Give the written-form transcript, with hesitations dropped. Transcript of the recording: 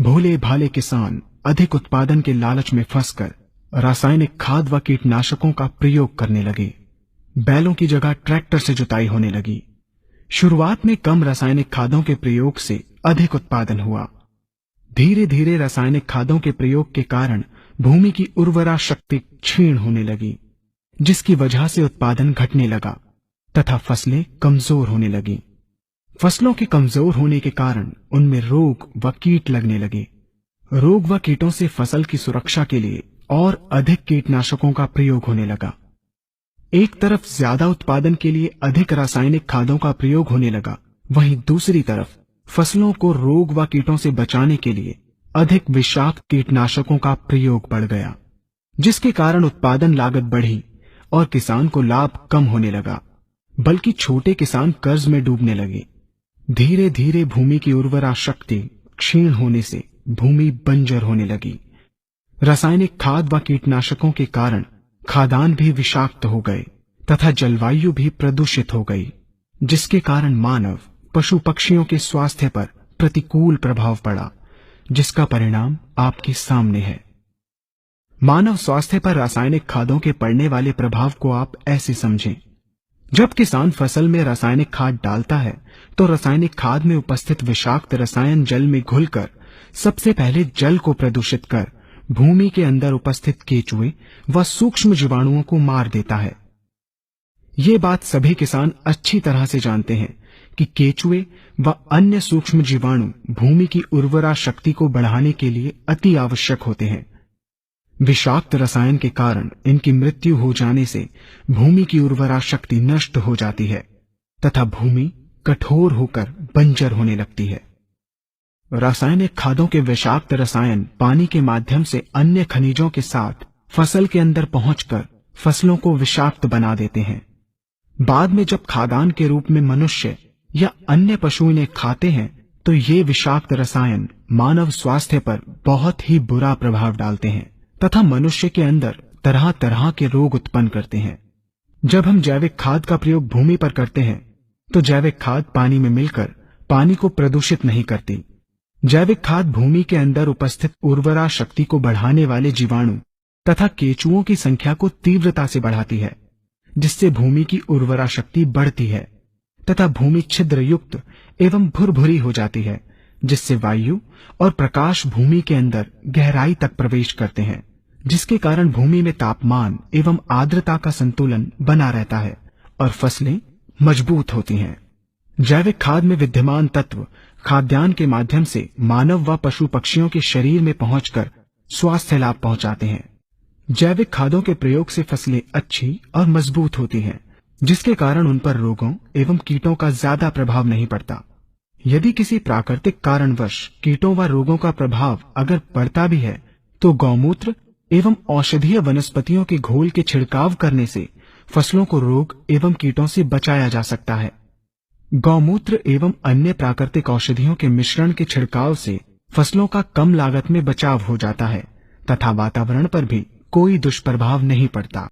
भोले भाले किसान अधिक उत्पादन के लालच में फंसकर रासायनिक खाद व कीटनाशकों का प्रयोग करने लगे। बैलों की जगह ट्रैक्टर से जुताई होने लगी। शुरुआत में कम रासायनिक खादों के प्रयोग से अधिक उत्पादन हुआ। धीरे धीरे रासायनिक खादों के प्रयोग के कारण भूमि की उर्वरा शक्ति क्षीण होने लगी, जिसकी वजह से उत्पादन घटने लगा तथा फसलें कमजोर होने लगी। फसलों के कमजोर होने के कारण उनमें रोग व कीट लगने लगे। रोग व कीटों से फसल की सुरक्षा के लिए और अधिक कीटनाशकों का प्रयोग होने लगा। एक तरफ ज्यादा उत्पादन के लिए अधिक रासायनिक खादों का प्रयोग होने लगा, वहीं दूसरी तरफ फसलों को रोग व कीटों से बचाने के लिए अधिक विषाक्त कीटनाशकों का प्रयोग बढ़ गया, जिसके कारण उत्पादन लागत बढ़ी और किसान को लाभ कम होने लगा, बल्कि छोटे किसान कर्ज में डूबने लगे। धीरे धीरे भूमि की उर्वरा शक्ति क्षीण होने से भूमि बंजर होने लगी। रासायनिक खाद व कीटनाशकों के कारण खाद्यान्न भी विषाक्त हो गए तथा जलवायु भी प्रदूषित हो गई, जिसके कारण मानव पशु पक्षियों के स्वास्थ्य पर प्रतिकूल प्रभाव पड़ा, जिसका परिणाम आपके सामने है। मानव स्वास्थ्य पर रासायनिक खादों के पड़ने वाले प्रभाव को आप ऐसे समझें। जब किसान फसल में रासायनिक खाद डालता है तो रासायनिक खाद में उपस्थित विषाक्त रसायन जल में घुलकर सबसे पहले जल को प्रदूषित कर भूमि के अंदर उपस्थित केचुए व सूक्ष्म जीवाणुओं को मार देता है। ये बात सभी किसान अच्छी तरह से जानते हैं कि केचुए व अन्य सूक्ष्म जीवाणु भूमि की उर्वरा शक्ति को बढ़ाने के लिए अति आवश्यक होते हैं। विषाक्त रसायन के कारण इनकी मृत्यु हो जाने से भूमि की उर्वरा शक्ति नष्ट हो जाती है तथा भूमि कठोर होकर बंजर होने लगती है। रासायनिक खादों के विषाक्त रसायन पानी के माध्यम से अन्य खनिजों के साथ फसल के अंदर पहुंचकर फसलों को विषाक्त बना देते हैं। बाद में जब खाद्यान्न के रूप में मनुष्य या अन्य पशु इन्हें खाते हैं तो ये विषाक्त रसायन मानव स्वास्थ्य पर बहुत ही बुरा प्रभाव डालते हैं तथा मनुष्य के अंदर तरह तरह के रोग उत्पन्न करते हैं। जब हम जैविक खाद का प्रयोग भूमि पर करते हैं तो जैविक खाद पानी में मिलकर पानी को प्रदूषित नहीं करती। जैविक खाद भूमि के अंदर उपस्थित उर्वरा शक्ति को बढ़ाने वाले जीवाणु तथा केचुओं की संख्या को तीव्रता से बढ़ाती है, जिससे भूमि की उर्वरा शक्ति बढ़ती है तथा भूमि छिद्र युक्त एवं भुरभुरी हो जाती है, जिससे वायु और प्रकाश भूमि के अंदर गहराई तक प्रवेश करते हैं, जिसके कारण भूमि में तापमान एवं आर्द्रता का संतुलन बना रहता है और फसलें मजबूत होती हैं। जैविक खाद में विद्यमान तत्व खाद्यान्न के माध्यम से मानव व पशु पक्षियों के शरीर में पहुंचकर स्वास्थ्य लाभ पहुंचाते हैं। जैविक खादों के प्रयोग से फसलें अच्छी और मजबूत होती हैं, जिसके कारण उन पर रोगों एवं कीटों का ज्यादा प्रभाव नहीं पड़ता। यदि किसी प्राकृतिक कारणवश कीटों व रोगों का प्रभाव अगर पड़ता भी है तो गौमूत्र एवं औषधीय वनस्पतियों के घोल के छिड़काव करने से फसलों को रोग एवं कीटों से बचाया जा सकता है। गौमूत्र एवं अन्य प्राकृतिक औषधियों के मिश्रण के छिड़काव से फसलों का कम लागत में बचाव हो जाता है तथा वातावरण पर भी कोई दुष्प्रभाव नहीं पड़ता।